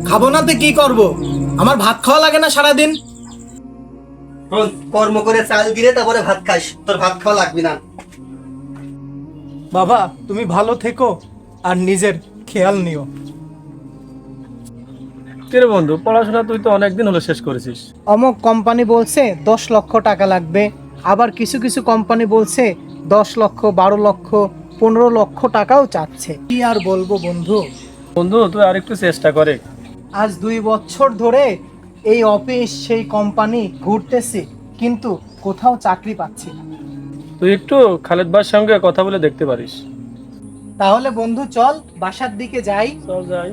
খাবো না তো কি করব? আমার ভাত খাওয়া লাগে না সারাদিন? কর্ম করে চাল গিরে তারপরে ভাত খাস, তোর ভাত খাওয়া লাগবে না। বাবা তুমি ভালো থেকো আর নিজের খেয়াল নিও। কিরে বন্ধু, পড়াশোনা তুই তো অনেকদিন হলো শেষ করেছিস। অমুক কোম্পানি বলছে 10 লক্ষ টাকা লাগবে, আবার কিছু কিছু কোম্পানি বলছে 10 লক্ষ, 12 লক্ষ, 15 লক্ষ টাকাও চাচ্ছে। কি আর বলবো বন্ধু, বন্ধু তুই আর একটু চেষ্টা করে। আজ 2 বছর ধরে এই অফিস সেই কোম্পানি ঘুরতেছি, কিন্তু কোথাও চাকরি পাচ্ছি না। তুই একটু খালেদ ভাইয়ের সঙ্গে কথা বলে দেখতে পারিস। তাহলে বন্ধু চল বাসার দিকে যাই। চল যাই।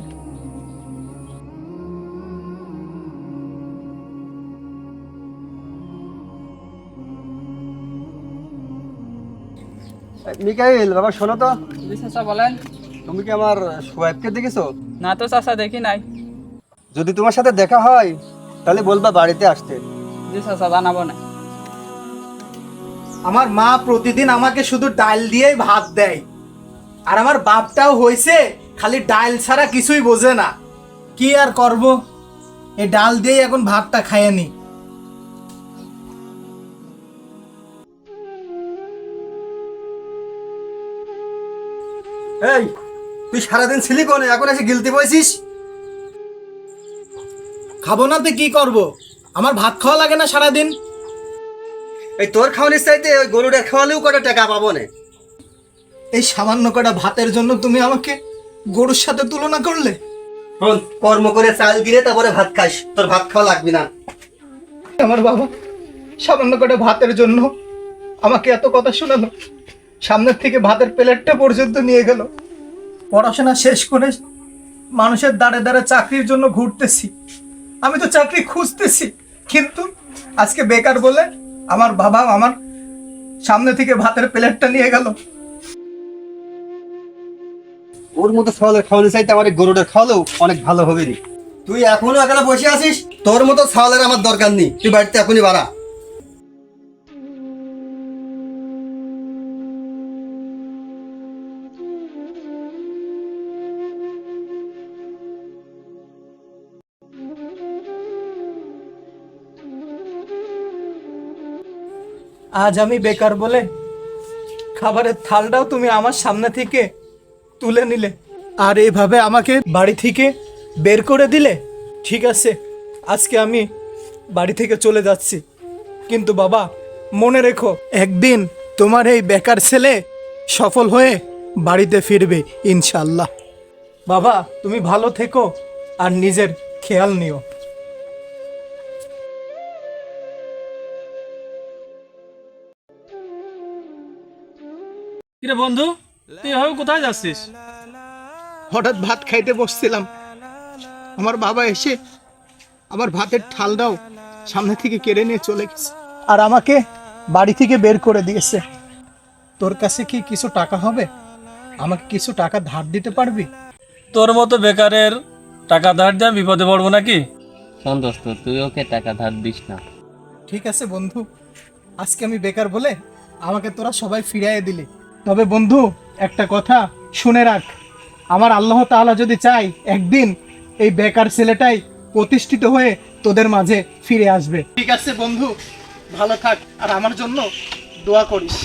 মিকাইল বাবা, শোনো তো, জি চাচা বলেন। তুমি কি আমার সোয়াইবকে দেখেছো? না তো চাচা দেখি নাই। যদি তোমার সাথে দেখা হয় তাহলে বলবা বাড়িতে আসতে। জি চাচা জানাবো না। আমার মা প্রতিদিন আমাকে শুধু ডাল দিয়েই ভাত দেয়, আর আমার বাপটাও হয়েছে খালি ডাল ছাড়া কিছুই বোঝে না। কি আর করব, এই ডাল দিয়েই এখন ভাতটা খাইয়ে নি। এই, তুই সারাদিন ছিলি কোনে, এখন এসে গিলতে বসিস? খাবো না তো কি করব? আমার ভাত খাওয়া লাগে না সারাদিন? এই তোর খাওয়ানোর চাইতে ওই গরুটা খাওয়ালেও কটা টাকা পাবো না। এই সামান্য কটা ভাতের জন্য তুমি আমাকে গরুর সাথে তুলনা করলে? কর্ম করে চাল গিরে তারপরে ভাত খাস, তোর ভাত খাওয়া লাগবে না। আমার বাবা সামান্য কটা ভাতের জন্য আমাকে এত কথা শোনালো, সামনের থেকে ভাতের প্লেটটা পর্যন্ত নিয়ে গেল। পড়াশোনা শেষ করে মানুষের দাঁড়ে দাঁড়ে চাকরির জন্য ঘুরতেছি, আমি তো চাকরি খুঁজতেছি, কিন্তু আজকে বেকার বলে আমার বাবা আমার সামনে থেকে ভাতের প্লেটটা নিয়ে গেল। ওর মতো ছাওয়ালের খাওয়ানোর চাইতে আমার এই গরুটা খাওয়ালেও অনেক ভালো হবে নি। তুই এখনো এখানে বসে আছিস? তোর মতো ছাওয়ালের আমার দরকার নেই, তুই বাড়িতে এখনই বাড়া। আজ আমি বেকার বলে খাবারের থালটাও তুমি আমার সামনে থেকে তুলে নিলে, আর এইভাবে আমাকে বাড়ি থেকে বের করে দিলে। ঠিক আছে, আজকে আমি বাড়ি থেকে চলে যাচ্ছি, কিন্তু বাবা মনে রেখো, একদিন তোমার এই বেকার ছেলে সফল হয়ে বাড়িতে ফিরবে ইনশাল্লাহ। বাবা তুমি ভালো থেকো আর নিজের খেয়াল নিও। কিরে বন্ধু, তুই এভাবে কোথায় যাচ্ছিস? হঠাৎ ভাত খাইতে বসছিলাম, আমার বাবা এসে আমার ভাতের ঠালটাও সামনে থেকে কেড়ে নিয়ে চলে গেছে, আর আমাকে বাড়ি থেকে বের করে দিয়েছে। তোর কাছে কি কিছু টাকা হবে? আমাকে কিছু টাকা ধার দিতে পারবি? তোর মতো বেকারের টাকা ধার দিয়ে আমি বিপদে পড়বো নাকি? শোন দোস্ত, তুই ওকে টাকা ধার দিস না। ঠিক আছে বন্ধু, আজকে আমি বেকার বলে আমাকে তোরা সবাই ফিরিয়ে দিলি। তবে বন্ধু একটা কথা শুনে রাখ, আমার আল্লাহ তাআলা যদি চাই, একদিন এই বেকার ছেলেটাই প্রতিষ্ঠিত হয়ে তোদের মাঝে ফিরে আসবে। ঠিক আছে বন্ধু, ভালো থাক আর আমার জন্য দোয়া করিস।